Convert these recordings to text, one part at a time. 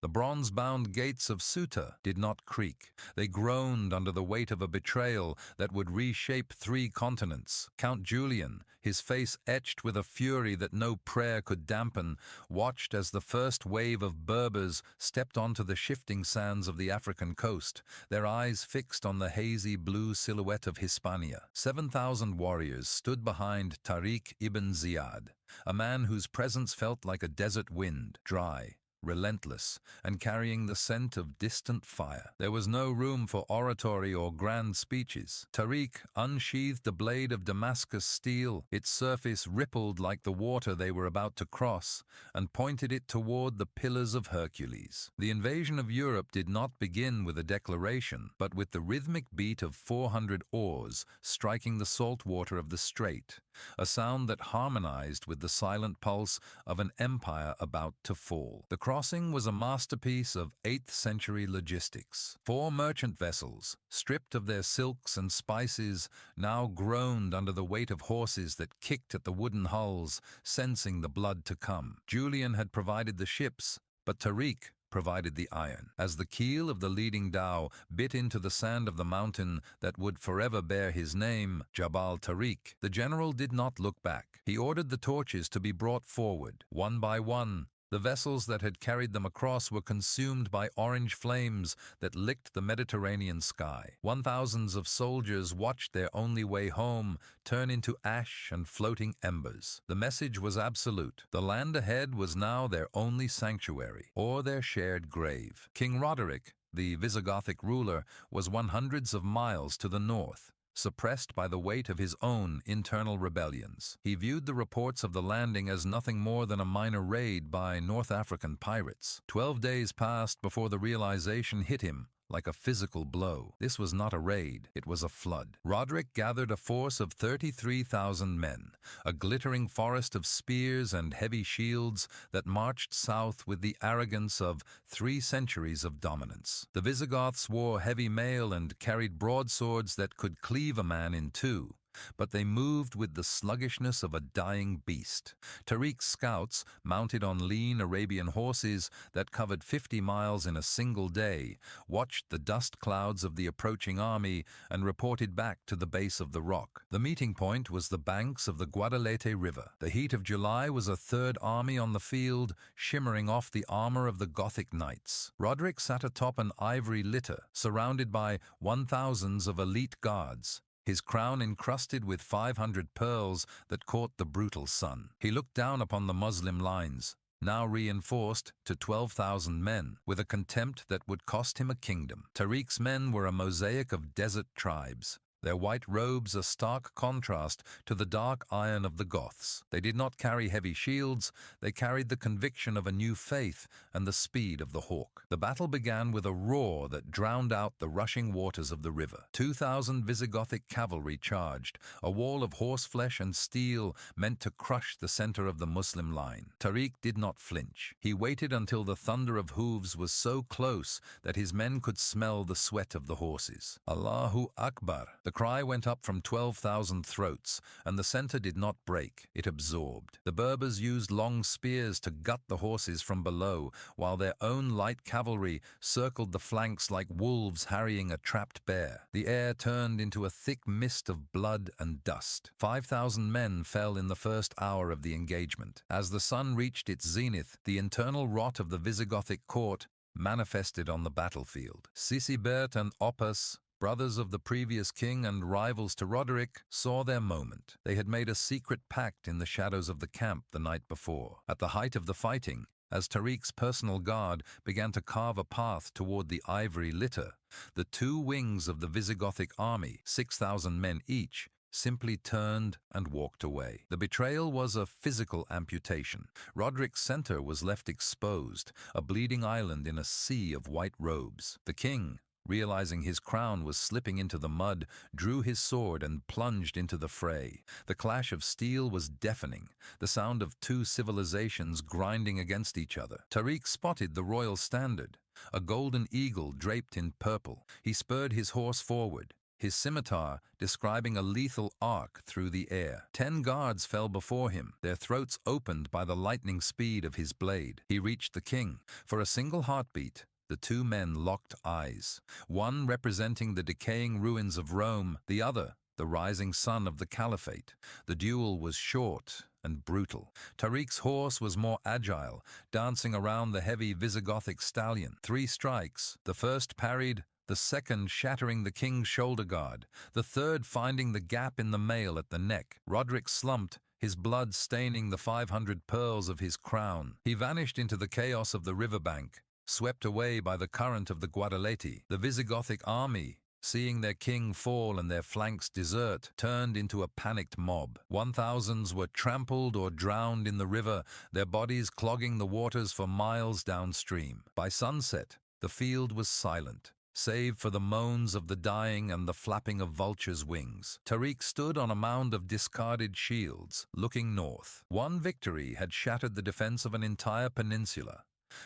The bronze-bound gates of Ceuta did not creak. They groaned under the weight of a betrayal that would reshape 3 continents. Count Julian, his face etched with a fury that no prayer could dampen, watched as the first wave of Berbers stepped onto the shifting sands of the African coast, their eyes fixed on the hazy blue silhouette of Hispania. 7,000 warriors stood behind Tariq ibn Ziyad, a man whose presence felt like a desert wind, dry, relentless, and carrying the scent of distant fire. There was no room for oratory or grand speeches. Tariq unsheathed a blade of Damascus steel, its surface rippled like the water they were about to cross, and pointed it toward the Pillars of Hercules. The invasion of Europe did not begin with a declaration, but with the rhythmic beat of 400 oars striking the salt water of the strait, a sound that harmonized with the silent pulse of an empire about to fall. The crossing was a masterpiece of 8th century logistics. 4 merchant vessels, stripped of their silks and spices, now groaned under the weight of horses that kicked at the wooden hulls, sensing the blood to come. Julian had provided the ships, but Tariq provided the iron. As the keel of the leading dhow bit into the sand of the mountain that would forever bear his name, Jabal Tariq, the general did not look back. He ordered the torches to be brought forward. One by one, the vessels that had carried them across were consumed by orange flames that licked the Mediterranean sky. 1,000s of soldiers watched their only way home turn into ash and floating embers. The message was absolute. The land ahead was now their only sanctuary, or their shared grave. King Roderick, the Visigothic ruler, was 100s of miles to the north, suppressed by the weight of his own internal rebellions. He viewed the reports of the landing as nothing more than a minor raid by North African pirates. 12 days passed before the realization hit him like a physical blow. This was not a raid, it was a flood. Roderick gathered a force of 33,000 men, a glittering forest of spears and heavy shields that marched south with the arrogance of 3 centuries of dominance. The Visigoths wore heavy mail and carried broadswords that could cleave a man in 2. But they moved with the sluggishness of a dying beast. Tariq's scouts, mounted on lean Arabian horses that covered 50 miles in a single day, watched the dust clouds of the approaching army and reported back to the base of the rock. The meeting point was the banks of the Guadalete River. The heat of July was a third army on the field, shimmering off the armor of the Gothic knights. Roderick sat atop an ivory litter, surrounded by 1,000s of elite guards, his crown encrusted with 500 pearls that caught the brutal sun. He looked down upon the Muslim lines, now reinforced to 12,000 men, with a contempt that would cost him a kingdom. Tariq's men were a mosaic of desert tribes, their white robes a stark contrast to the dark iron of the Goths. They did not carry heavy shields, they carried the conviction of a new faith and the speed of the hawk. The battle began with a roar that drowned out the rushing waters of the river. 2,000 Visigothic cavalry charged, a wall of horseflesh and steel meant to crush the center of the Muslim line. Tariq did not flinch. He waited until the thunder of hooves was so close that his men could smell the sweat of the horses. Allahu Akbar! The cry went up from 12,000 throats, and the center did not break, it absorbed. The Berbers used long spears to gut the horses from below, while their own light cavalry circled the flanks like wolves harrying a trapped bear. The air turned into a thick mist of blood and dust. 5,000 men fell in the first hour of the engagement. As the sun reached its zenith, the internal rot of the Visigothic court manifested on the battlefield. Sigebert and Oppas, brothers of the previous king and rivals to Roderick, saw their moment. They had made a secret pact in the shadows of the camp the night before. At the height of the fighting, as Tariq's personal guard began to carve a path toward the ivory litter, the 2 wings of the Visigothic army, 6,000 men each, simply turned and walked away. The betrayal was a physical amputation. Roderick's center was left exposed, a bleeding island in a sea of white robes. The king, realizing his crown was slipping into the mud, drew his sword and plunged into the fray. The clash of steel was deafening, the sound of 2 civilizations grinding against each other. Tariq spotted the royal standard, a golden eagle draped in purple. He spurred his horse forward, his scimitar describing a lethal arc through the air. 10 guards fell before him, their throats opened by the lightning speed of his blade. He reached the king. For a single heartbeat, the two men locked eyes, one representing the decaying ruins of Rome, the other the rising sun of the caliphate. The duel was short and brutal. Tariq's horse was more agile, dancing around the heavy Visigothic stallion. 3 strikes, the first parried, the second shattering the king's shoulder guard, the third finding the gap in the mail at the neck. Roderick slumped, his blood staining the 500 pearls of his crown. He vanished into the chaos of the riverbank, swept away by the current of the Guadalete. The Visigothic army, seeing their king fall and their flanks desert, turned into a panicked mob. 1,000s were trampled or drowned in the river, their bodies clogging the waters for miles downstream. By sunset, the field was silent, save for the moans of the dying and the flapping of vultures' wings. Tariq stood on a mound of discarded shields, looking north. One victory had shattered the defense of an entire peninsula.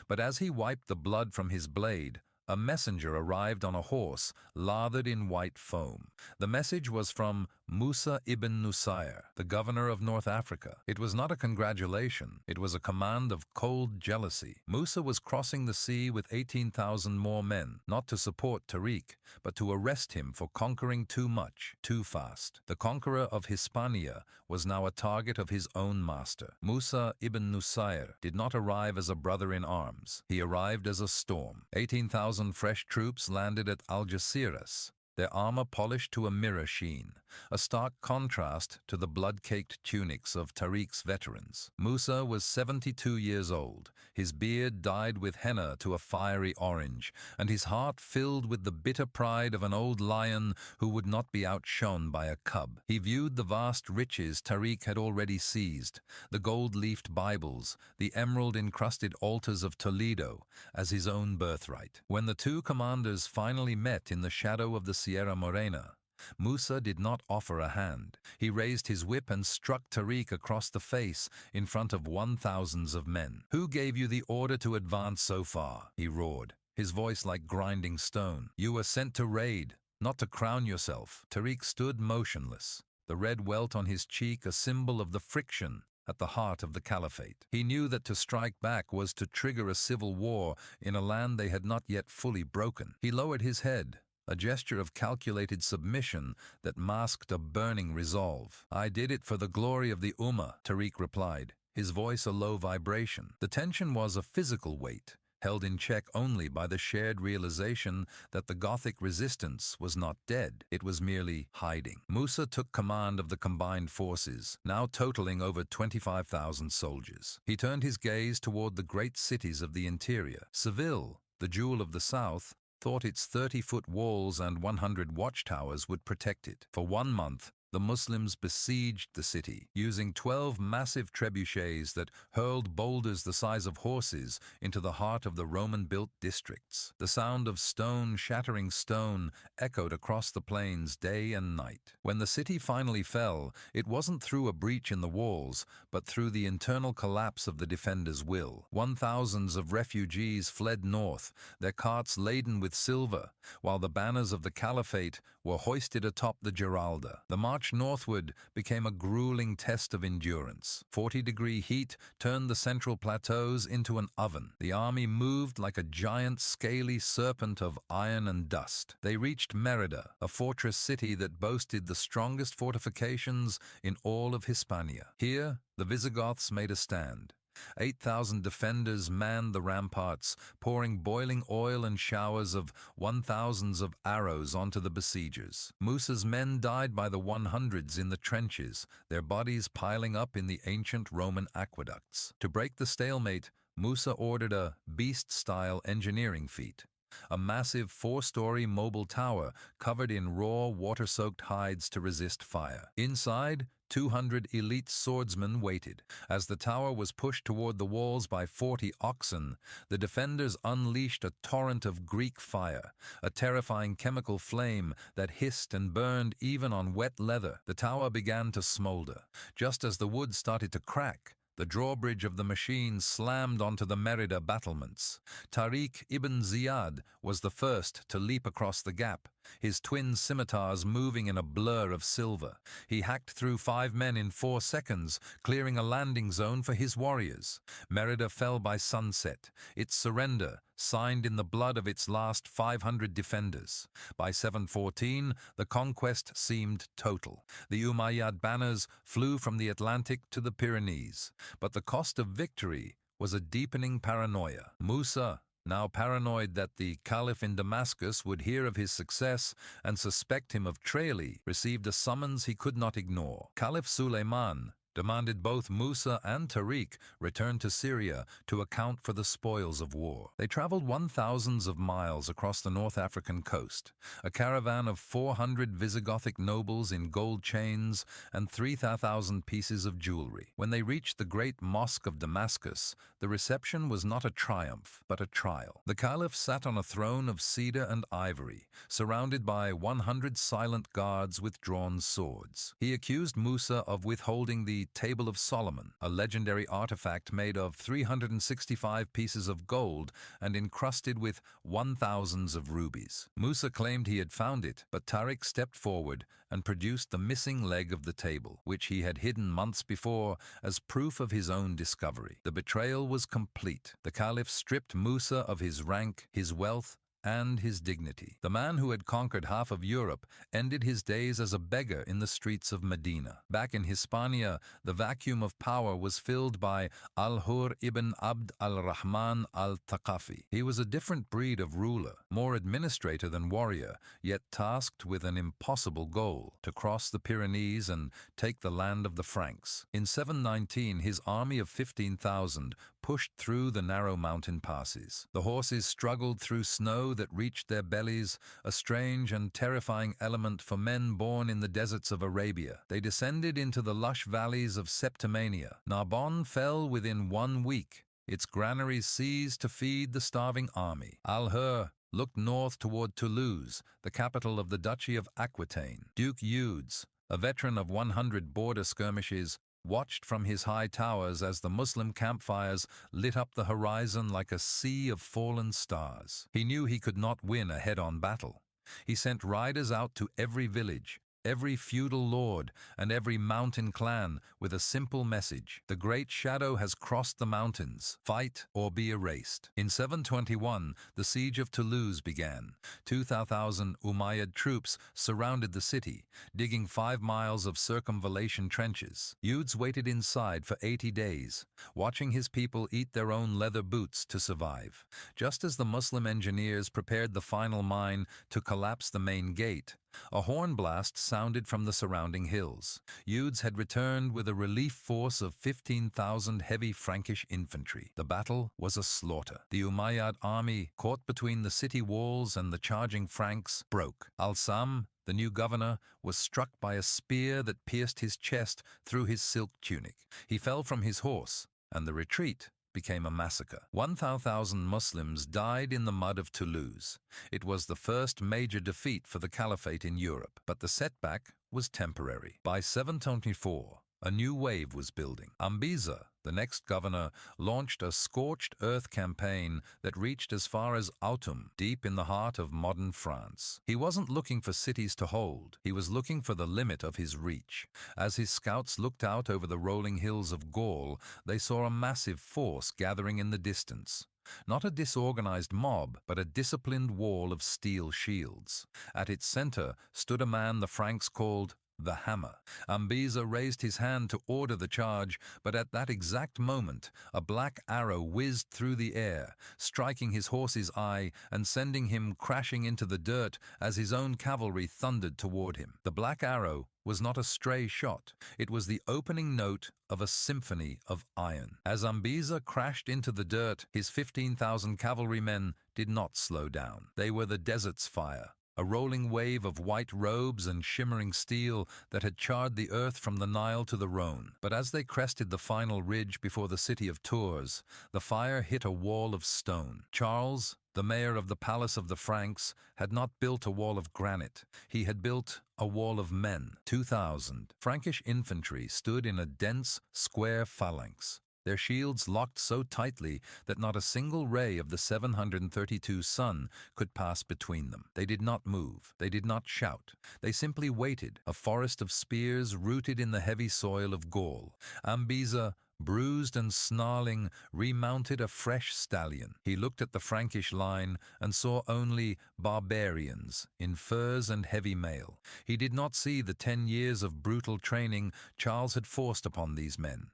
But as he wiped the blood from his blade, a messenger arrived on a horse lathered in white foam. The message was from Musa ibn Nusayr, the governor of North Africa. It was not a congratulation, it was a command of cold jealousy. Musa was crossing the sea with 18,000 more men, not to support Tariq, but to arrest him for conquering too much, too fast. The conqueror of Hispania was now a target of his own master. Musa ibn Nusayr did not arrive as a brother in arms. He arrived as a storm. 18,000 fresh troops landed at Algeciras, their armor polished to a mirror sheen, a stark contrast to the blood-caked tunics of Tariq's veterans. Musa was 72 years old, his beard dyed with henna to a fiery orange, and his heart filled with the bitter pride of an old lion who would not be outshone by a cub. He viewed the vast riches Tariq had already seized, the gold-leafed Bibles, the emerald-encrusted altars of Toledo, as his own birthright. When the two commanders finally met in the shadow of the Sierra Morena, Musa did not offer a hand. He raised his whip and struck Tariq across the face in front of 1,000s of men. "Who gave you the order to advance so far?" he roared, his voice like grinding stone. "You were sent to raid, not to crown yourself." Tariq stood motionless, the red welt on his cheek a symbol of the friction at the heart of the caliphate. He knew that to strike back was to trigger a civil war in a land they had not yet fully broken. He lowered his head, a gesture of calculated submission that masked a burning resolve. "I did it for the glory of the Ummah," Tariq replied, his voice a low vibration. The tension was a physical weight, held in check only by the shared realization that the Gothic resistance was not dead, it was merely hiding. Musa took command of the combined forces, now totaling over 25,000 soldiers. He turned his gaze toward the great cities of the interior. Seville, the jewel of the south, thought its 30-foot walls and 100 watchtowers would protect it. For 1 month, the Muslims besieged the city, using 12 massive trebuchets that hurled boulders the size of horses into the heart of the Roman-built districts. The sound of stone shattering stone echoed across the plains day and night. When the city finally fell, it wasn't through a breach in the walls, but through the internal collapse of the defenders' will. 1,000s of refugees fled north, their carts laden with silver, while the banners of the caliphate were hoisted atop the Giralda. The march northward became a grueling test of endurance. 40-degree heat turned the central plateaus into an oven. The army moved like a giant scaly serpent of iron and dust. They reached Merida, a fortress city that boasted the strongest fortifications in all of Hispania. Here, the Visigoths made a stand. 8,000 defenders manned the ramparts, pouring boiling oil and showers of 1,000s of arrows onto the besiegers. Musa's men died by the 100s in the trenches, their bodies piling up in the ancient Roman aqueducts. To break the stalemate, Musa ordered a beast-style engineering feat. A massive 4-story mobile tower covered in raw, water-soaked hides to resist fire. Inside, 200 elite swordsmen waited. As the tower was pushed toward the walls by 40 oxen, the defenders unleashed a torrent of Greek fire, a terrifying chemical flame that hissed and burned even on wet leather. The tower began to smolder. Just as the wood started to crack, The drawbridge of the machine slammed onto the Merida battlements. Tariq ibn Ziyad was the first to leap across the gap, his twin scimitars moving in a blur of silver. He hacked through 5 men in 4 seconds, clearing a landing zone for his warriors. Merida fell by sunset, its surrender signed in the blood of its last 500 defenders. By 714, the conquest seemed total. The Umayyad banners flew from the Atlantic to the Pyrenees, but the cost of victory was a deepening paranoia. Musa, now paranoid that the Caliph in Damascus would hear of his success and suspect him of traitor, received a summons he could not ignore. Caliph Suleiman demanded both Musa and Tariq return to Syria to account for the spoils of war. They traveled 1,000s of miles across the North African coast, a caravan of 400 Visigothic nobles in gold chains and 3,000 pieces of jewelry. When they reached the great mosque of Damascus, the reception was not a triumph, but a trial. The Caliph sat on a throne of cedar and ivory, surrounded by 100 silent guards with drawn swords. He accused Musa of withholding the Table of Solomon, a legendary artifact made of 365 pieces of gold and encrusted with 1,000s of rubies. Musa claimed he had found it, but Tariq stepped forward and produced the missing leg of the table, which he had hidden months before as proof of his own discovery. The betrayal was complete. The Caliph stripped Musa of his rank, his wealth, and his dignity. The man who had conquered half of Europe ended his days as a beggar in the streets of Medina. Back in Hispania, the vacuum of power was filled by Al-Hur ibn Abd al-Rahman al-Thaqafi. He was a different breed of ruler, more administrator than warrior, yet tasked with an impossible goal: to cross the Pyrenees and take the land of the Franks. In 719, his army of 15,000 pushed through the narrow mountain passes. The horses struggled through snow that reached their bellies, a strange and terrifying element for men born in the deserts of Arabia. They descended into the lush valleys of Septimania. Narbonne fell within 1 week, its granaries seized to feed the starving army. Al-Hur looked north toward Toulouse, the capital of the Duchy of Aquitaine. Duke Eudes, a veteran of 100 border skirmishes, watched from his high towers as the Muslim campfires lit up the horizon like a sea of fallen stars. He knew he could not win a head-on battle. He sent riders out to every village, every feudal lord, and every mountain clan with a simple message: the great shadow has crossed the mountains. Fight or be erased. In 721, the siege of Toulouse began. 2,000 Umayyad troops surrounded the city, digging 5 miles of circumvallation trenches. Eudes waited inside for 80 days, watching his people eat their own leather boots to survive. Just as the Muslim engineers prepared the final mine to collapse the main gate, a horn blast sounded from the surrounding hills. Eudes had returned with a relief force of 15,000 heavy Frankish infantry. The battle was a slaughter. The Umayyad army, caught between the city walls and the charging Franks, broke. Al-Sam, the new governor, was struck by a spear that pierced his chest through his silk tunic. He fell from his horse, and the retreat became a massacre. 1,000 Muslims died in the mud of Toulouse. It was the first major defeat for the Caliphate in Europe, but the setback was temporary. By 724, a new wave was building. Ambiza, the next governor, launched a scorched earth campaign that reached as far as Autun, deep in the heart of modern France. He wasn't looking for cities to hold. He was looking for the limit of his reach. As his scouts looked out over the rolling hills of Gaul, they saw a massive force gathering in the distance. Not a disorganized mob, but a disciplined wall of steel shields. At its center stood a man the Franks called the Hammer. Ambiza raised his hand to order the charge, but at that exact moment, a black arrow whizzed through the air, striking his horse's eye and sending him crashing into the dirt as his own cavalry thundered toward him. The black arrow was not a stray shot. It was the opening note of a symphony of iron. As Ambiza crashed into the dirt, his 15,000 cavalrymen did not slow down. They were the desert's fire, a rolling wave of white robes and shimmering steel that had charred the earth from the Nile to the Rhone. But as they crested the final ridge before the city of Tours, the fire hit a wall of stone. Charles, the mayor of the Palace of the Franks, had not built a wall of granite. He had built a wall of men. 2,000 Frankish infantry stood in a dense, square phalanx, their shields locked so tightly that not a single ray of the 732 sun could pass between them. They did not move. They did not shout. They simply waited, a forest of spears rooted in the heavy soil of Gaul. Ambiza, bruised and snarling, remounted a fresh stallion. He looked at the Frankish line and saw only barbarians in furs and heavy mail. He did not see the 10 years of brutal training Charles had forced upon these men.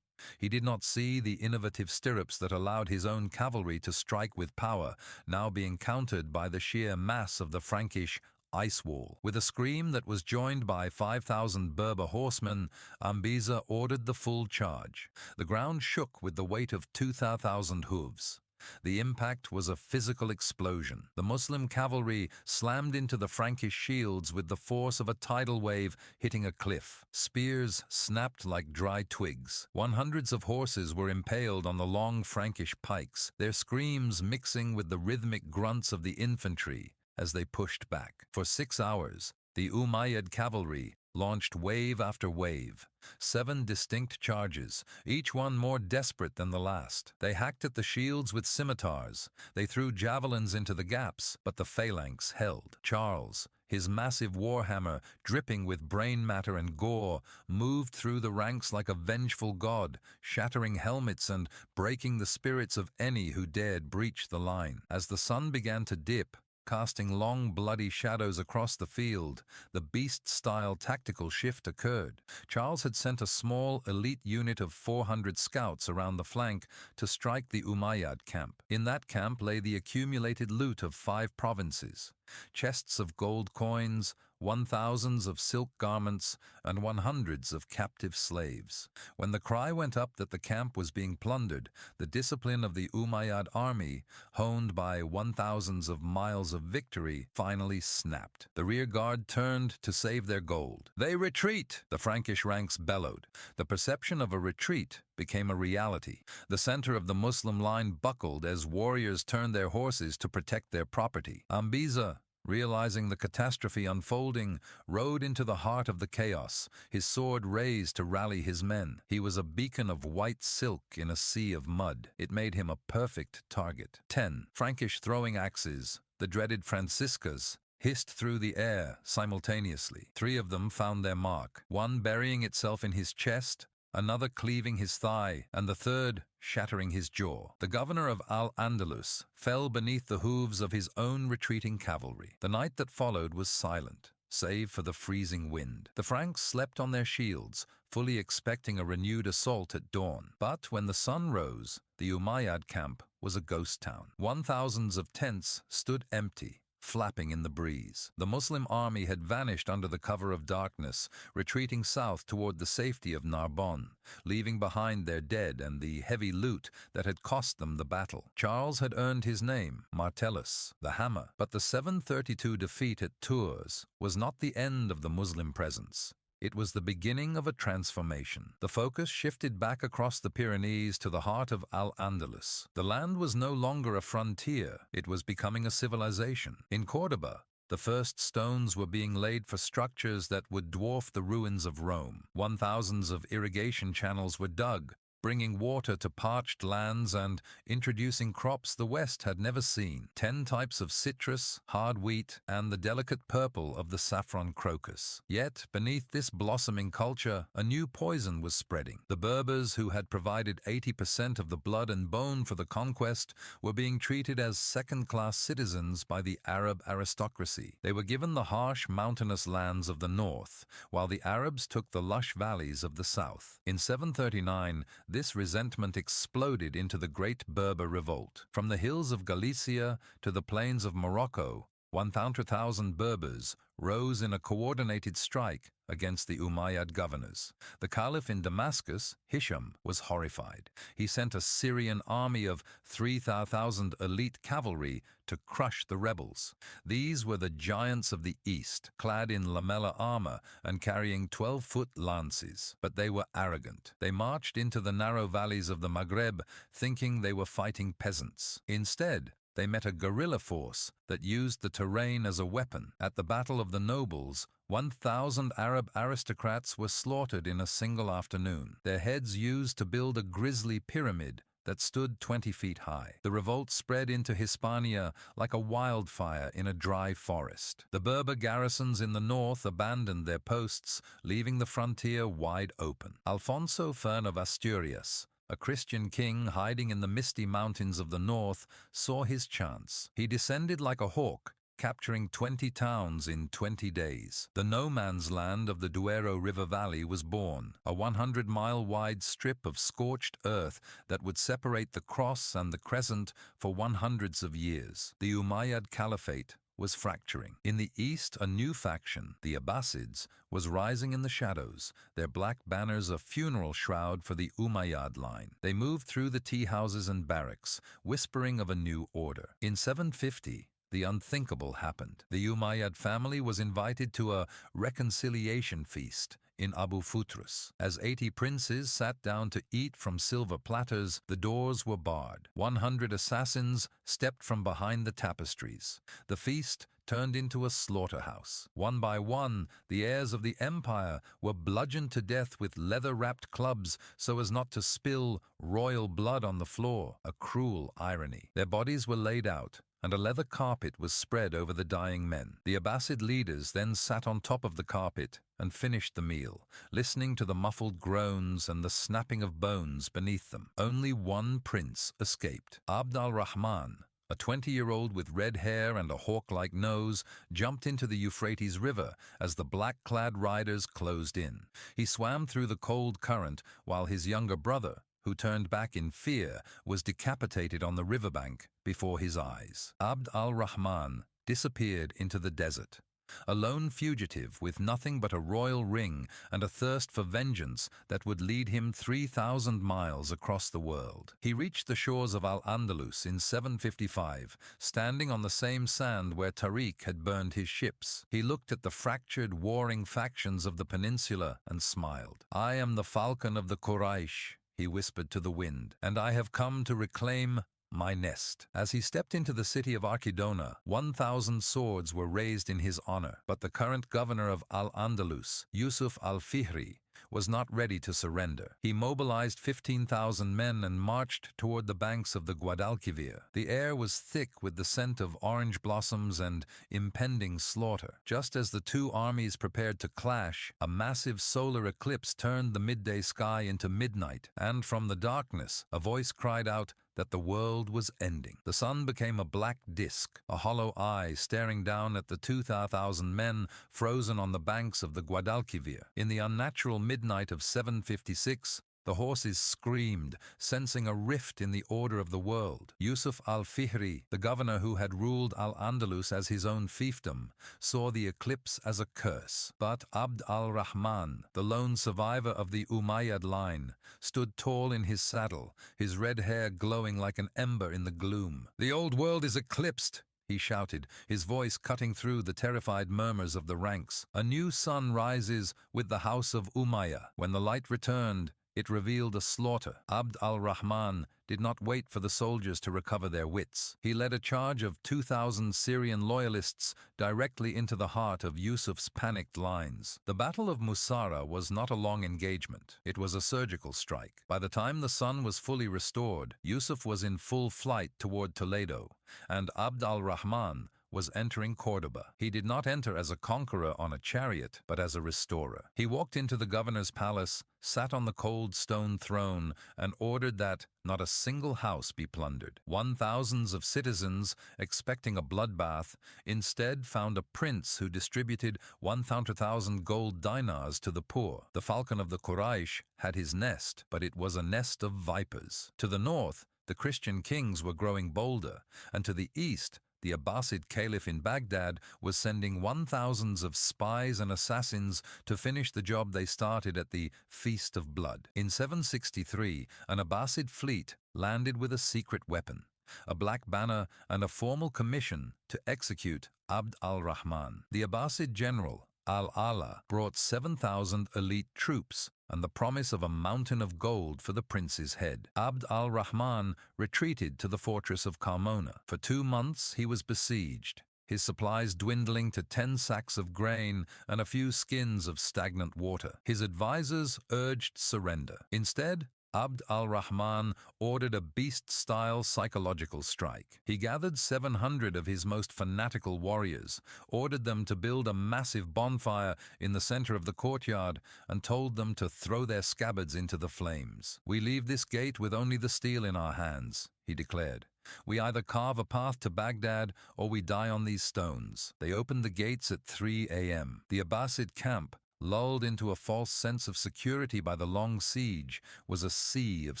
He did not see the innovative stirrups that allowed his own cavalry to strike with power, now being countered by the sheer mass of the Frankish ice wall. With a scream that was joined by 5,000 Berber horsemen, Ambiza ordered the full charge. The ground shook with the weight of 2,000 hooves. The impact was a physical explosion. The Muslim cavalry slammed into the Frankish shields with the force of a tidal wave hitting a cliff. Spears snapped like dry twigs. Hundreds of horses were impaled on the long Frankish pikes, their screams mixing with the rhythmic grunts of the infantry as they pushed back. For 6 hours, the Umayyad cavalry launched wave after wave, 7 distinct charges, each one more desperate than the last. They hacked at the shields with scimitars. They threw javelins into the gaps, but the phalanx held. Charles, his massive warhammer dripping with brain matter and gore, moved through the ranks like a vengeful god, shattering helmets and breaking the spirits of any who dared breach the line. As the sun began to dip, casting long, bloody shadows across the field, the beast-style tactical shift occurred. Charles had sent a small, elite unit of 400 scouts around the flank to strike the Umayyad camp. In that camp lay the accumulated loot of 5 provinces, chests of gold coins, 1,000s of silk garments, and 100s of captive slaves. When the cry went up that the camp was being plundered, the discipline of the Umayyad army, honed by 1,000s of miles of victory, finally snapped. The rear guard turned to save their gold. "They retreat!" the Frankish ranks bellowed. The perception of a retreat became a reality. The center of the Muslim line buckled as warriors turned their horses to protect their property. Ambiza, realizing the catastrophe unfolding, rode into the heart of the chaos, his sword raised to rally his men. He was a beacon of white silk in a sea of mud. It made him a perfect target. 10 Frankish throwing axes, the dreaded Franciscas, hissed through the air simultaneously. 3 of them found their mark, one burying itself in his chest, another cleaving his thigh, and the third shattering his jaw. The governor of Al-Andalus fell beneath the hooves of his own retreating cavalry. The night that followed was silent, save for the freezing wind. The Franks slept on their shields, fully expecting a renewed assault at dawn. But when the sun rose, the Umayyad camp was a ghost town. 1,000s of tents stood empty, flapping in the breeze. The Muslim army had vanished under the cover of darkness, retreating south toward the safety of Narbonne, leaving behind their dead and the heavy loot that had cost them the battle. Charles had earned his name, Martellus, the hammer, but the 732 defeat at Tours was not the end of the Muslim presence. It was the beginning of a transformation. The focus shifted back across the Pyrenees to the heart of Al-Andalus. The land was no longer a frontier, it was becoming a civilization. In Córdoba, the first stones were being laid for structures that would dwarf the ruins of Rome. 1,000s of irrigation channels were dug, bringing water to parched lands and introducing crops the West had never seen. 10 types of citrus, hard wheat, and the delicate purple of the saffron crocus. Yet, beneath this blossoming culture, a new poison was spreading. The Berbers, who had provided 80% of the blood and bone for the conquest, were being treated as second-class citizens by the Arab aristocracy. They were given the harsh, mountainous lands of the north, while the Arabs took the lush valleys of the south. In 739, this resentment exploded into the Great Berber Revolt. From the hills of Galicia to the plains of Morocco, 100,000 Berbers rose in a coordinated strike against the Umayyad governors. The Caliph in Damascus, Hisham, was horrified. He sent a Syrian army of 3,000 elite cavalry to crush the rebels. These were the giants of the East, clad in lamella armor and carrying 12-foot lances. But they were arrogant. They marched into the narrow valleys of the Maghreb, thinking they were fighting peasants. Instead, they met a guerrilla force that used the terrain as a weapon. At the Battle of the Nobles, 1,000 Arab aristocrats were slaughtered in a single afternoon, their heads used to build a grisly pyramid that stood 20 feet high. The revolt spread into Hispania like a wildfire in a dry forest. The Berber garrisons in the north abandoned their posts, leaving the frontier wide open. Alfonso I of Asturias, a Christian king hiding in the misty mountains of the north, saw his chance. He descended like a hawk, capturing 20 towns in 20 days. The no-man's land of the Duero River Valley was born, a 100-mile-wide strip of scorched earth that would separate the cross and the crescent for hundreds of years. The Umayyad Caliphate was fracturing. In the east, a new faction, the Abbasids, was rising in the shadows, their black banners a funeral shroud for the Umayyad line. They moved through the tea houses and barracks, whispering of a new order. In 750, the unthinkable happened. The Umayyad family was invited to a reconciliation feast in Abu Futrus. As 80 princes sat down to eat from silver platters, the doors were barred. 100 assassins stepped from behind the tapestries. The feast turned into a slaughterhouse. One by one, the heirs of the empire were bludgeoned to death with leather-wrapped clubs so as not to spill royal blood on the floor, a cruel irony. Their bodies were laid out, and a leather carpet was spread over the dying men. The Abbasid leaders then sat on top of the carpet and finished the meal, listening to the muffled groans and the snapping of bones beneath them. Only one prince escaped. Abd al-Rahman, a 20-year-old with red hair and a hawk-like nose, jumped into the Euphrates River as the black-clad riders closed in. He swam through the cold current while his younger brother, who turned back in fear, was decapitated on the riverbank before his eyes. Abd al-Rahman disappeared into the desert, a lone fugitive with nothing but a royal ring and a thirst for vengeance that would lead him 3,000 miles across the world. He reached the shores of Al-Andalus in 755, standing on the same sand where Tariq had burned his ships. He looked at the fractured, warring factions of the peninsula and smiled. "I am the falcon of the Quraysh," he whispered to the wind, "and I have come to reclaim my nest." As he stepped into the city of Archidona, 1,000 swords were raised in his honor. But the current governor of Al-Andalus, Yusuf al-Fihri, was not ready to surrender. He mobilized 15,000 men and marched toward the banks of the Guadalquivir. The air was thick with the scent of orange blossoms and impending slaughter. Just as the two armies prepared to clash, a massive solar eclipse turned the midday sky into midnight, and from the darkness, a voice cried out that the world was ending. The sun became a black disk, a hollow eye staring down at the 2,000 men frozen on the banks of the Guadalquivir. In the unnatural midnight of 756, the horses screamed, sensing a rift in the order of the world. Yusuf al-Fihri, the governor who had ruled Al-Andalus as his own fiefdom, saw the eclipse as a curse. But Abd al-Rahman, the lone survivor of the Umayyad line, stood tall in his saddle, his red hair glowing like an ember in the gloom. "The old world is eclipsed," he shouted, his voice cutting through the terrified murmurs of the ranks. "A new sun rises with the house of Umayyah." When the light returned, it revealed a slaughter. Abd al-Rahman did not wait for the soldiers to recover their wits. He led a charge of 2,000 Syrian loyalists directly into the heart of Yusuf's panicked lines. The Battle of Musara was not a long engagement. It was a surgical strike. By the time the sun was fully restored, Yusuf was in full flight toward Toledo, and Abd al-Rahman was entering Cordoba. He did not enter as a conqueror on a chariot, but as a restorer. He walked into the governor's palace, sat on the cold stone throne, and ordered that not a single house be plundered. 1,000 of citizens, expecting a bloodbath, instead found a prince who distributed 100,000 gold dinars to the poor. The falcon of the Quraysh had his nest, but it was a nest of vipers. To the north, the Christian kings were growing bolder, and to the east, the Abbasid Caliph in Baghdad was sending 1,000 of spies and assassins to finish the job they started at the Feast of Blood. In 763, an Abbasid fleet landed with a secret weapon, a black banner and a formal commission to execute Abd al-Rahman. The Abbasid general, Al-Ala, brought 7,000 elite troops, and the promise of a mountain of gold for the prince's head. Abd al-Rahman retreated to the fortress of Carmona. For 2 months he was besieged, his supplies dwindling to 10 sacks of grain and a few skins of stagnant water. His advisors urged surrender. Instead, Abd al-Rahman ordered a beast-style psychological strike. He gathered 700 of his most fanatical warriors, ordered them to build a massive bonfire in the center of the courtyard, and told them to throw their scabbards into the flames. "We leave this gate with only the steel in our hands," he declared. "We either carve a path to Baghdad or we die on these stones." They opened the gates at 3 a.m. The Abbasid camp, lulled into a false sense of security by the long siege, was a sea of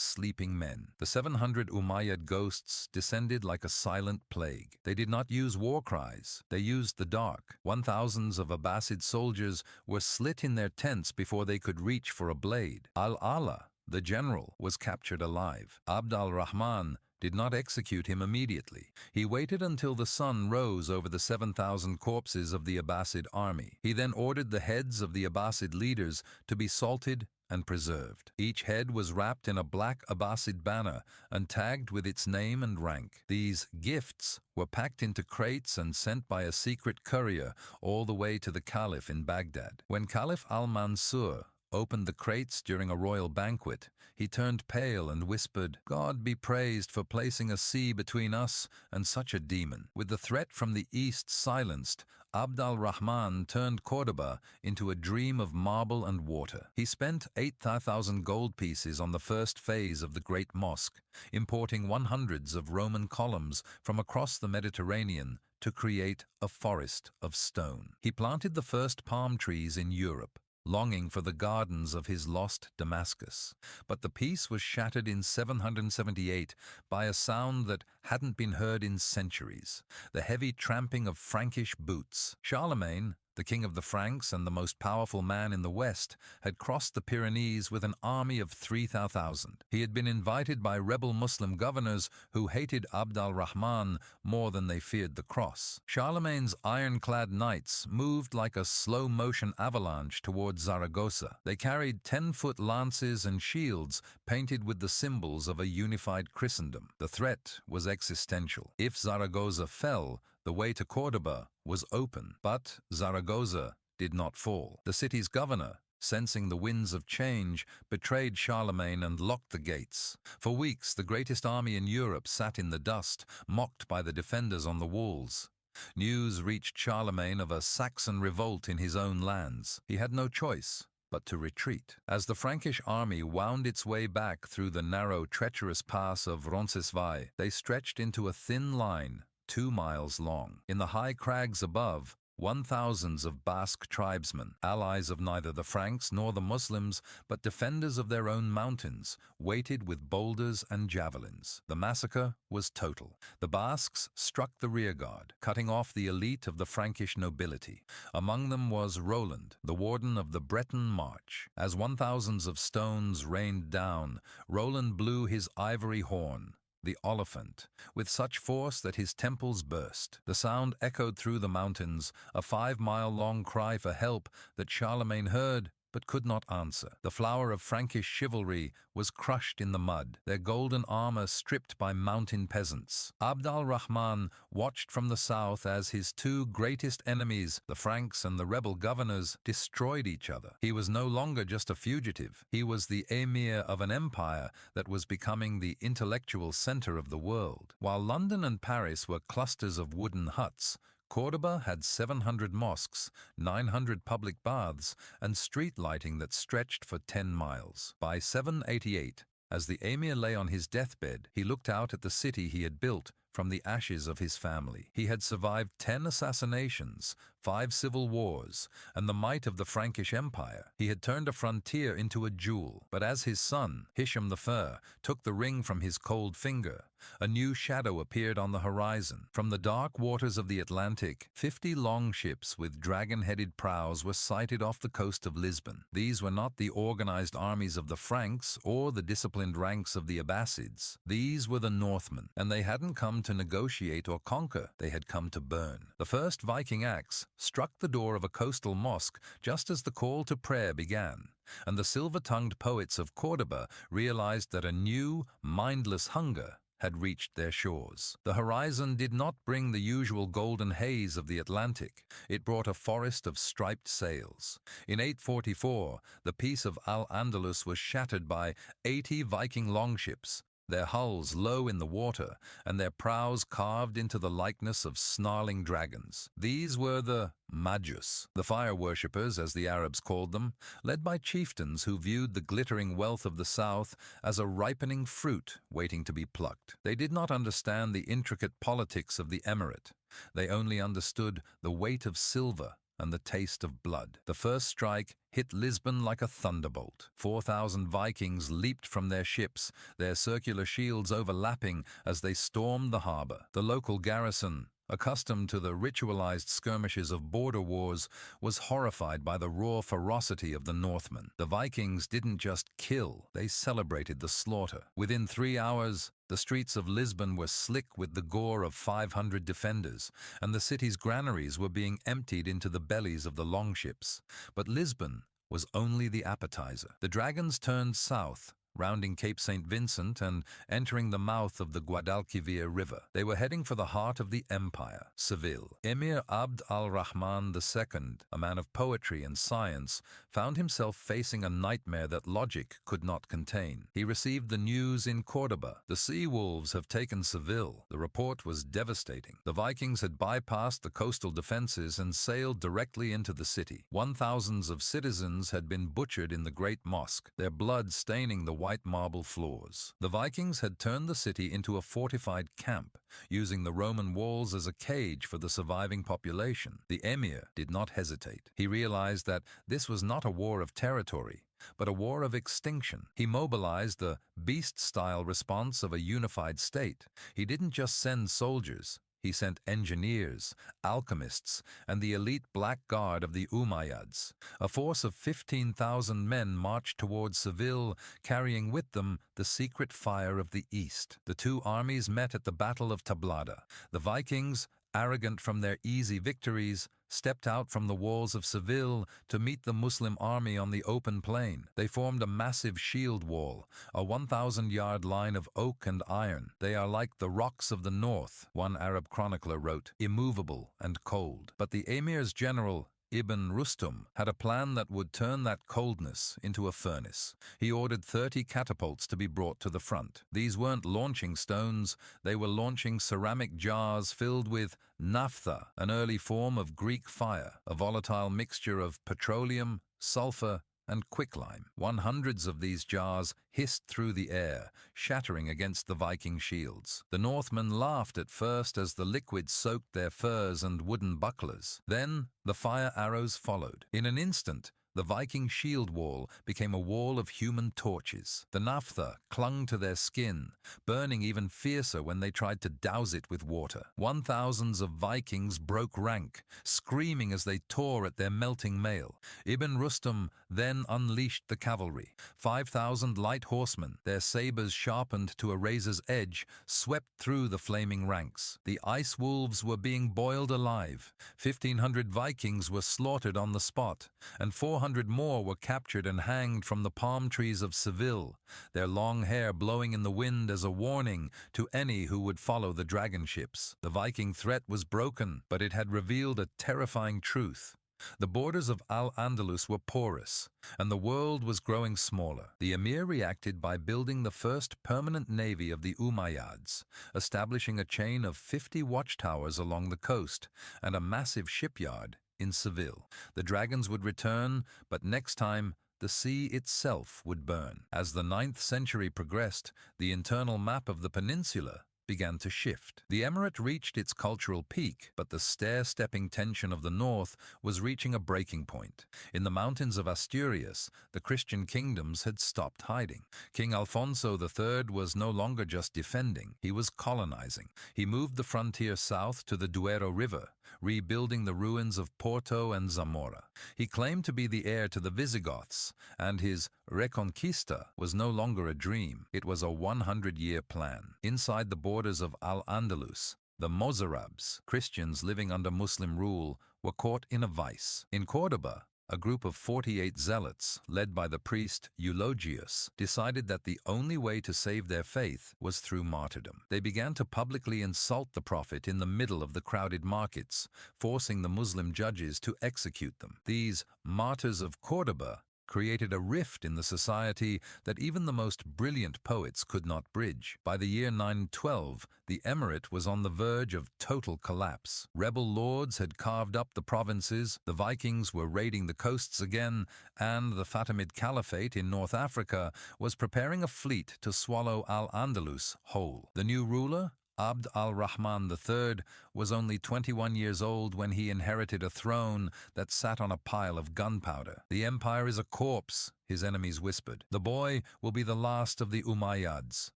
sleeping men. The 700 Umayyad ghosts descended like a silent plague. They did not use war cries. They used the dark. 1,000s of Abbasid soldiers were slit in their tents before they could reach for a blade. Al-Ala, the general, was captured alive. Abd al-Rahman did not execute him immediately. He waited until the sun rose over the 7,000 corpses of the Abbasid army. He then ordered the heads of the Abbasid leaders to be salted and preserved. Each head was wrapped in a black Abbasid banner and tagged with its name and rank. These gifts were packed into crates and sent by a secret courier all the way to the Caliph in Baghdad. When Caliph al-Mansur opened the crates during a royal banquet, he turned pale and whispered, "God be praised for placing a sea between us and such a demon." With the threat from the east silenced, Abd al-Rahman turned Cordoba into a dream of marble and water. He spent 8,000 gold pieces on the first phase of the Great Mosque, importing 100s of Roman columns from across the Mediterranean to create a forest of stone. He planted the first palm trees in Europe, longing for the gardens of his lost Damascus. But the peace was shattered in 778 by a sound that hadn't been heard in centuries: the heavy tramping of Frankish boots. Charlemagne, the king of the Franks and the most powerful man in the West, had crossed the Pyrenees with an army of 3,000. He had been invited by rebel Muslim governors who hated Abd al-Rahman more than they feared the cross. Charlemagne's ironclad knights moved like a slow-motion avalanche toward Zaragoza. They carried 10-foot lances and shields painted with the symbols of a unified Christendom. The threat was existential. If Zaragoza fell, the way to Cordoba was open. But Zaragoza did not fall. The city's governor, sensing the winds of change, betrayed Charlemagne and locked the gates. For weeks, the greatest army in Europe sat in the dust, mocked by the defenders on the walls. News reached Charlemagne of a Saxon revolt in his own lands. He had no choice but to retreat. As the Frankish army wound its way back through the narrow, treacherous pass of Roncesvalles, they stretched into a thin line 2 miles long. In the high crags above, 1,000s of Basque tribesmen, allies of neither the Franks nor the Muslims, but defenders of their own mountains, waited with boulders and javelins. The massacre was total. The Basques struck the rearguard, cutting off the elite of the Frankish nobility. Among them was Roland, the warden of the Breton March. As 1,000s of stones rained down, Roland blew his ivory horn, the Oliphant, with such force that his temples burst. The sound echoed through the mountains, a 5-mile-long cry for help that Charlemagne heard but could not answer. The flower of Frankish chivalry was crushed in the mud, their golden armor stripped by mountain peasants. Abd al-Rahman watched from the south as his 2 greatest enemies, the Franks and the rebel governors, destroyed each other. He was no longer just a fugitive. He was the emir of an empire that was becoming the intellectual center of the world. While London and Paris were clusters of wooden huts, Cordoba had 700 mosques, 900 public baths, and street lighting that stretched for 10 miles. By 788, as the emir lay on his deathbed, he looked out at the city he had built from the ashes of his family. He had survived 10 assassinations, 5 civil wars, and the might of the Frankish Empire. He had turned a frontier into a jewel. But as his son, Hisham the Fur, took the ring from his cold finger, A new shadow appeared on the horizon. From the dark waters of the Atlantic, 50 longships with dragon-headed prows were sighted off the coast of Lisbon. These were not the organized armies of the Franks or the disciplined ranks of the Abbasids. These were the Northmen, and they hadn't come to negotiate or conquer, they had come to burn. The first Viking axe struck the door of a coastal mosque just as the call to prayer began, and the silver-tongued poets of Cordoba realized that a new, mindless hunger had reached their shores. The horizon did not bring the usual golden haze of the Atlantic. It brought a forest of striped sails. In 844, the peace of Al-Andalus was shattered by 80 Viking longships, their hulls low in the water and their prows carved into the likeness of snarling dragons. These were the Magus, the fire worshippers, as the Arabs called them, led by chieftains who viewed the glittering wealth of the south as a ripening fruit waiting to be plucked. They did not understand the intricate politics of the emirate. They only understood the weight of silver and the taste of blood. The first strike hit Lisbon like a thunderbolt. 4,000 Vikings leaped from their ships, their circular shields overlapping as they stormed the harbor. The local garrison, accustomed to the ritualized skirmishes of border wars, was horrified by the raw ferocity of the Northmen. The Vikings didn't just kill, they celebrated the slaughter. Within 3 hours, the streets of Lisbon were slick with the gore of 500 defenders, and the city's granaries were being emptied into the bellies of the longships. But Lisbon was only the appetizer. The dragons turned south, rounding Cape St. Vincent and entering the mouth of the Guadalquivir River. They were heading for the heart of the empire, Seville. Emir Abd al-Rahman II, a man of poetry and science, found himself facing a nightmare that logic could not contain. He received the news in Cordoba. The sea wolves have taken Seville. The report was devastating. The Vikings had bypassed the coastal defenses and sailed directly into the city. 1,000s of citizens had been butchered in the great mosque, their blood staining the white marble floors. The Vikings had turned the city into a fortified camp, using the Roman walls as a cage for the surviving population. The emir did not hesitate. He realized that this was not a war of territory, but a war of extinction. He mobilized the beast-style response of a unified state. He didn't just send soldiers. He sent engineers, alchemists, and the elite black guard of the Umayyads. A force of 15,000 men marched towards Seville, carrying with them the secret fire of the East. The two armies met at the Battle of Tablada. The Vikings, arrogant from their easy victories, stepped out from the walls of Seville to meet the Muslim army on the open plain. They formed a massive shield wall, a 1,000-yard line of oak and iron. They are like the rocks of the north, one Arab chronicler wrote, immovable and cold. But the emir's general, Ibn Rustum, had a plan that would turn that coldness into a furnace. He ordered 30 catapults to be brought to the front. These weren't launching stones, they were launching ceramic jars filled with naphtha, an early form of Greek fire, a volatile mixture of petroleum, sulfur, and quicklime. 100s of these jars hissed through the air, shattering against the Viking shields. The Northmen laughed at first as the liquid soaked their furs and wooden bucklers. Then the fire arrows followed. In an instant, the Viking shield wall became a wall of human torches. The naphtha clung to their skin, burning even fiercer when they tried to douse it with water. 1,000s of Vikings broke rank, screaming as they tore at their melting mail. Ibn Rustum then unleashed the cavalry. 5,000 light horsemen, their sabers sharpened to a razor's edge, swept through the flaming ranks. The ice wolves were being boiled alive. 1,500 Vikings were slaughtered on the spot, and 400 more were captured and hanged from the palm trees of Seville, their long hair blowing in the wind as a warning to any who would follow the dragon ships. The Viking threat was broken, but it had revealed a terrifying truth. The borders of Al-Andalus were porous, and the world was growing smaller. The emir reacted by building the first permanent navy of the Umayyads, establishing a chain of 50 watchtowers along the coast and a massive shipyard in Seville. The dragons would return, but next time, the sea itself would burn. As the 9th century progressed, the internal map of the peninsula began to shift. The emirate reached its cultural peak, but the stair-stepping tension of the north was reaching a breaking point. In the mountains of Asturias, the Christian kingdoms had stopped hiding. King Alfonso III was no longer just defending, he was colonizing. He moved the frontier south to the Duero River, rebuilding the ruins of Porto and Zamora. He claimed to be the heir to the Visigoths, and his Reconquista was no longer a dream, it was a 100-year plan. Inside the borders of Al-Andalus, the Mozarabs, Christians living under Muslim rule, were caught in a vice. In Córdoba, a group of 48 zealots, led by the priest Eulogius, decided that the only way to save their faith was through martyrdom. They began to publicly insult the prophet in the middle of the crowded markets, forcing the Muslim judges to execute them. These martyrs of Córdoba created a rift in the society that even the most brilliant poets could not bridge. By the year 912, the emirate was on the verge of total collapse. Rebel lords had carved up the provinces, the Vikings were raiding the coasts again, and the Fatimid Caliphate in North Africa was preparing a fleet to swallow Al-Andalus whole. The new ruler, Abd al-Rahman III, was only 21 years old when he inherited a throne that sat on a pile of gunpowder. "The empire is a corpse," his enemies whispered. "The boy will be the last of the Umayyads."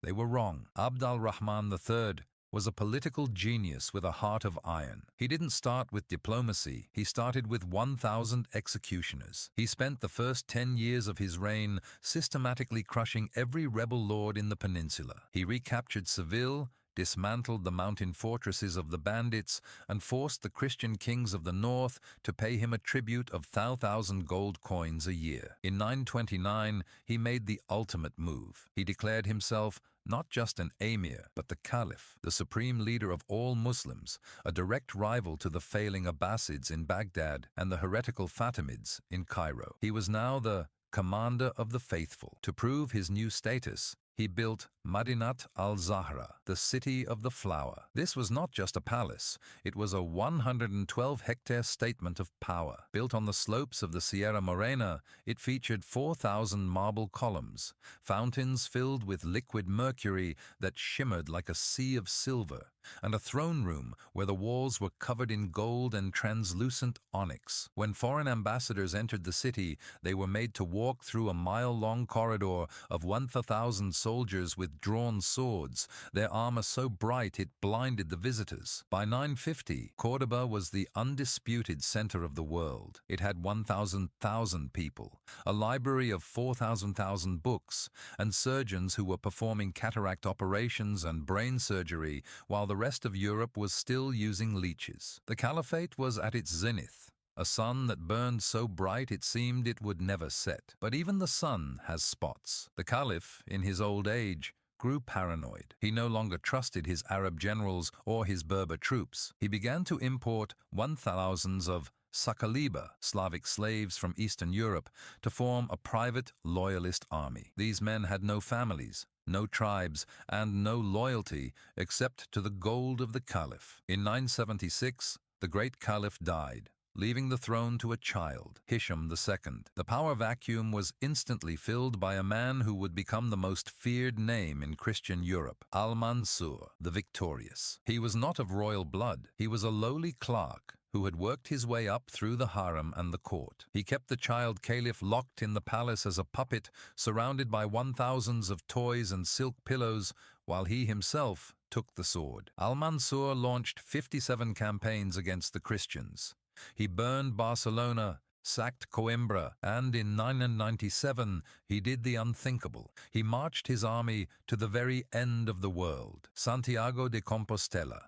They were wrong. Abd al-Rahman III was a political genius with a heart of iron. He didn't start with diplomacy, he started with 1,000 executioners. He spent the first 10 years of his reign systematically crushing every rebel lord in the peninsula. He recaptured Seville, dismantled the mountain fortresses of the bandits, and forced the Christian kings of the north to pay him a tribute of 1,000 gold coins a year. In 929, he made the ultimate move. He declared himself not just an emir, but the caliph, the supreme leader of all Muslims, a direct rival to the failing Abbasids in Baghdad and the heretical Fatimids in Cairo. He was now the commander of the faithful. To prove his new status, he built Madinat al-Zahra, the city of the flower. This was not just a palace, it was a 112-hectare statement of power. Built on the slopes of the Sierra Morena, it featured 4,000 marble columns, fountains filled with liquid mercury that shimmered like a sea of silver, and a throne room where the walls were covered in gold and translucent onyx. When foreign ambassadors entered the city, they were made to walk through a mile-long corridor of 1,000 soldiers with drawn swords, their armor so bright it blinded the visitors. By 950, Córdoba was the undisputed center of the world. It had 1,000 people, a library of 4,000 books, and surgeons who were performing cataract operations and brain surgery while the rest of Europe was still using leeches. The caliphate was at its zenith, a sun that burned so bright it seemed it would never set. But even the sun has spots. The caliph, in his old age, grew paranoid. He no longer trusted his Arab generals or his Berber troops. He began to import 1,000s of Sakaliba, Slavic slaves from Eastern Europe, to form a private loyalist army. These men had no families, no tribes, and no loyalty except to the gold of the caliph. In 976, the great caliph died, leaving the throne to a child, Hisham II. The power vacuum was instantly filled by a man who would become the most feared name in Christian Europe, Al-Mansur, the Victorious. He was not of royal blood. He was a lowly clerk who had worked his way up through the harem and the court. He kept the child caliph locked in the palace as a puppet, surrounded by 1,000s of toys and silk pillows, while he himself took the sword. Al-Mansur launched 57 campaigns against the Christians. He burned Barcelona, sacked Coimbra, and in 997 he did the unthinkable. He marched his army to the very end of the world, Santiago de Compostela,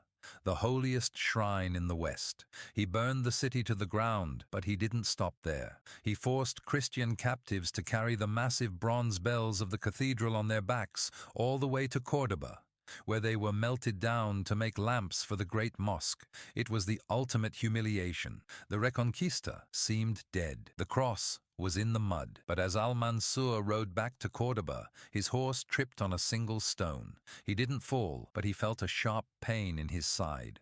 the holiest shrine in the West. He burned the city to the ground, but he didn't stop there. He forced Christian captives to carry the massive bronze bells of the cathedral on their backs all the way to Córdoba, where they were melted down to make lamps for the great mosque. It was the ultimate humiliation. The Reconquista seemed dead. The cross was in the mud. But as Al-Mansur rode back to Córdoba, his horse tripped on a single stone. He didn't fall, but he felt a sharp pain in his side,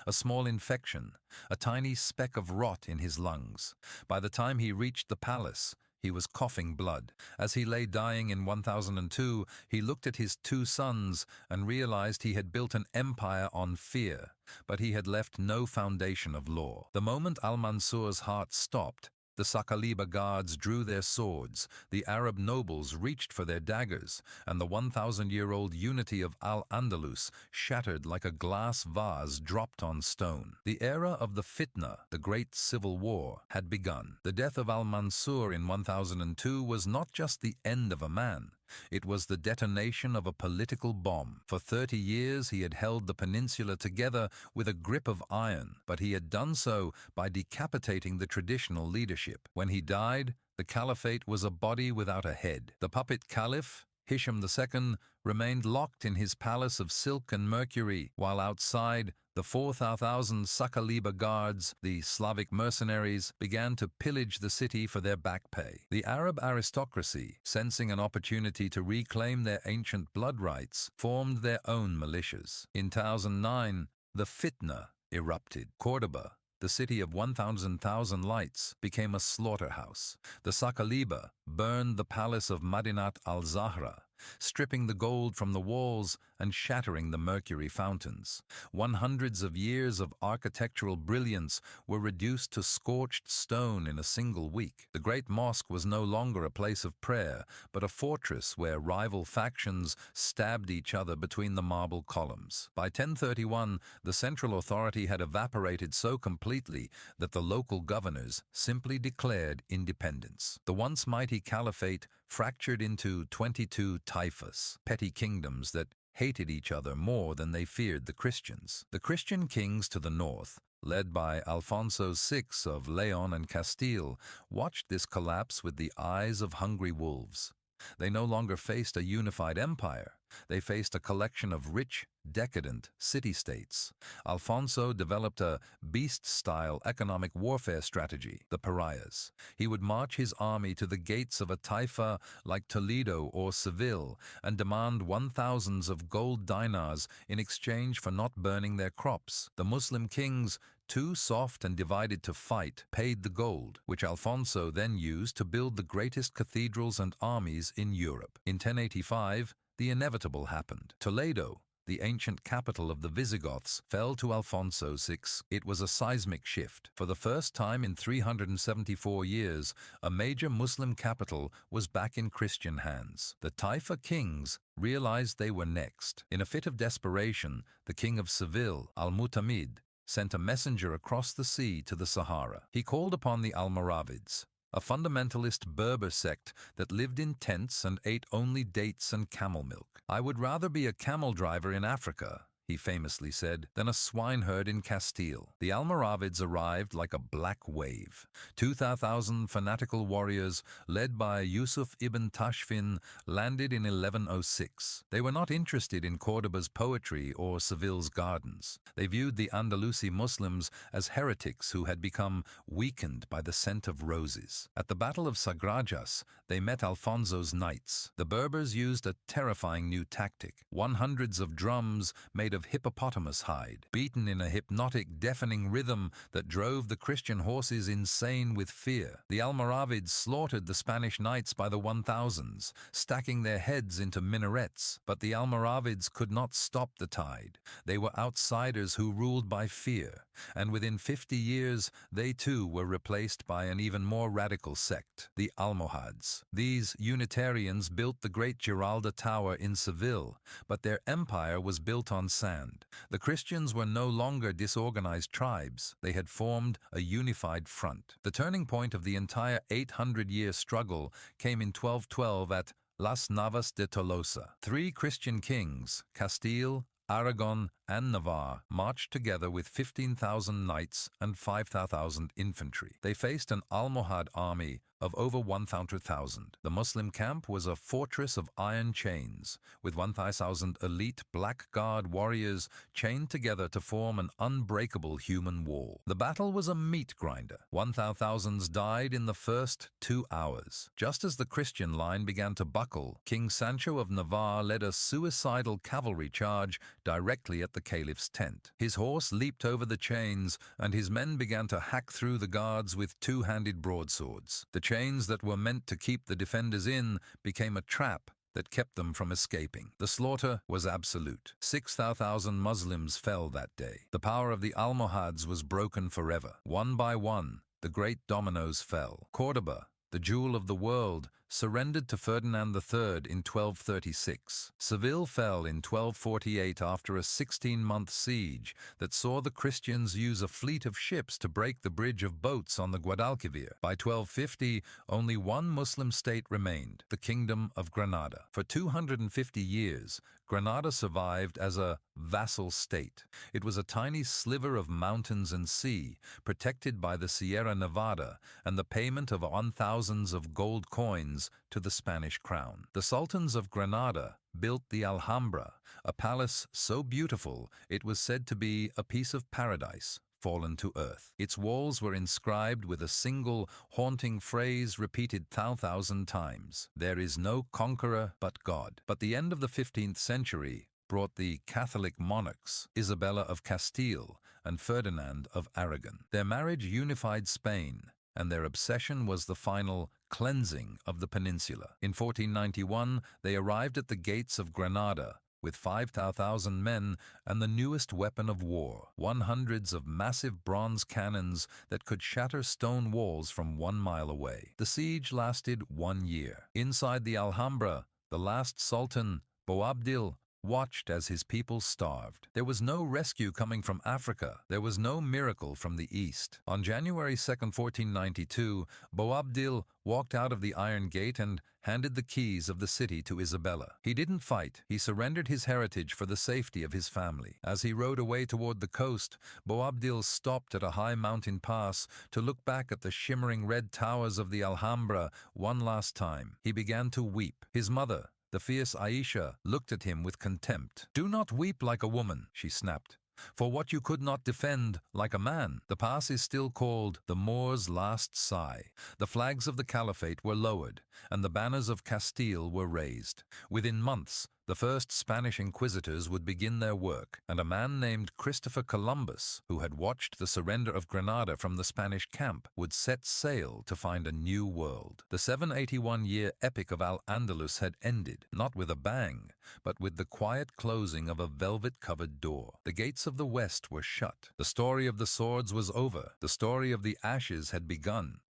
a small infection, a tiny speck of rot in his lungs. By the time he reached the palace, He was coughing blood. As he lay dying in 1002, he looked at his two sons and realized he had built an empire on fear, but he had left no foundation of law. The moment Al-Mansur's heart stopped, the Saqaliba guards drew their swords, the Arab nobles reached for their daggers, and the 1,000-year-old unity of Al-Andalus shattered like a glass vase dropped on stone. The era of the fitna, the great civil war, had begun. The death of Al-Mansur in 1002 was not just the end of a man. It was the detonation of a political bomb. For 30 years he had held the peninsula together with a grip of iron, but he had done so by decapitating the traditional leadership. When he died, the caliphate was a body without a head. The puppet caliph, Hisham II, remained locked in his palace of silk and mercury, while outside, the 4,000 Saqaliba guards, the Slavic mercenaries, began to pillage the city for their back pay. The Arab aristocracy, sensing an opportunity to reclaim their ancient blood rights, formed their own militias. In 1009, the fitna erupted. Cordoba, the city of 1,000 lights, became a slaughterhouse. The Saqaliba burned the palace of Madinat al-Zahra, stripping the gold from the walls and shattering the mercury fountains. 100 years of architectural brilliance were reduced to scorched stone in a single week. The great mosque was no longer a place of prayer, but a fortress where rival factions stabbed each other between the marble columns. By 1031, the central authority had evaporated so completely that the local governors simply declared independence. The once mighty caliphate fractured into 22 taifas, petty kingdoms that hated each other more than they feared the Christians. The Christian kings to the north, led by Alfonso VI of Leon and Castile, watched this collapse with the eyes of hungry wolves. They no longer faced a unified empire. They faced a collection of rich, decadent city-states. Alfonso developed a beast-style economic warfare strategy, the pariahs. He would march his army to the gates of a taifa like Toledo or Seville and demand 1,000s of gold dinars in exchange for not burning their crops. The Muslim kings, too soft and divided to fight, paid the gold, which Alfonso then used to build the greatest cathedrals and armies in Europe. In 1085, the inevitable happened. Toledo, the ancient capital of the Visigoths, fell to Alfonso VI. It was a seismic shift. For the first time in 374 years, a major Muslim capital was back in Christian hands. The Taifa kings realized they were next. In a fit of desperation, the king of Seville, Al-Mutamid, sent a messenger across the sea to the Sahara. He called upon the Almoravids, a fundamentalist Berber sect that lived in tents and ate only dates and camel milk. "I would rather be a camel driver in Africa," he famously said, "than a swineherd in Castile." The Almoravids arrived like a black wave. 2,000 fanatical warriors, led by Yusuf ibn Tashfin, landed in 1106. They were not interested in Cordoba's poetry or Seville's gardens. They viewed the Andalusi Muslims as heretics who had become weakened by the scent of roses. At the Battle of Sagrajas, they met Alfonso's knights. The Berbers used a terrifying new tactic. 100s of drums made of hippopotamus hide, beaten in a hypnotic, deafening rhythm that drove the Christian horses insane with fear. The Almoravids slaughtered the Spanish knights by the 1,000s, stacking their heads into minarets. But the Almoravids could not stop the tide. They were outsiders who ruled by fear, and within 50 years, they too were replaced by an even more radical sect, the Almohads. These Unitarians built the great Giralda Tower in Seville, but their empire was built on sand. The Christians were no longer disorganized tribes. They had formed a unified front. The turning point of the entire 800-year struggle came in 1212 at Las Navas de Tolosa. 3 Christian kings, Castile, Aragon, and Navarre, marched together with 15,000 knights and 5,000 infantry. They faced an Almohad army of over 100,000. The Muslim camp was a fortress of iron chains, with 1,000 elite Black Guard warriors chained together to form an unbreakable human wall. The battle was a meat grinder. 1,000s died in the first 2 hours. Just as the Christian line began to buckle, King Sancho of Navarre led a suicidal cavalry charge directly at the the caliph's tent. His horse leaped over the chains, and his men began to hack through the guards with two-handed broadswords. The chains that were meant to keep the defenders in became a trap that kept them from escaping. The slaughter was absolute. 6,000 Muslims fell that day. The power of the Almohads was broken forever. One by one, the great dominoes fell. Cordoba, the jewel of the world, surrendered to Ferdinand III in 1236. Seville fell in 1248 after a 16-month siege that saw the Christians use a fleet of ships to break the bridge of boats on the Guadalquivir. By 1250, only one Muslim state remained, the Kingdom of Granada. For 250 years, Granada survived as a vassal state. It was a tiny sliver of mountains and sea, protected by the Sierra Nevada and the payment of 1,000s of gold coins to the Spanish crown. The sultans of Granada built the Alhambra, a palace so beautiful it was said to be a piece of paradise fallen to earth. Its walls were inscribed with a single haunting phrase repeated 1,000 times: "There is no conqueror but God." But the end of the 15th century brought the Catholic monarchs, Isabella of Castile and Ferdinand of Aragon. Their marriage unified Spain, and their obsession was the final cleansing of the peninsula. In 1491, they arrived at the gates of Granada with 5,000 men and the newest weapon of war, 100s of massive bronze cannons that could shatter stone walls from 1 mile away. The siege lasted 1 year. Inside the Alhambra, the last sultan, Boabdil, watched as his people starved. There was no rescue coming from Africa. There was no miracle from the east. On January 2, 1492, Boabdil walked out of the Iron Gate and handed the keys of the city to Isabella. He didn't fight. He surrendered his heritage for the safety of his family. As he rode away toward the coast, Boabdil stopped at a high mountain pass to look back at the shimmering red towers of the Alhambra one last time. He began to weep. His mother, the fierce Aisha, looked at him with contempt. "Do not weep like a woman," she snapped, "for what you could not defend like a man." The pass is still called the Moor's Last Sigh. The flags of the Caliphate were lowered, and the banners of Castile were raised. Within months, the first Spanish inquisitors would begin their work, and a man named Christopher Columbus, who had watched the surrender of Granada from the Spanish camp, would set sail to find a new world. The 781-year epic of Al-Andalus had ended, not with a bang, but with the quiet closing of a velvet-covered door. The gates of the West were shut. The story of the swords was over. The story of the ashes had begun.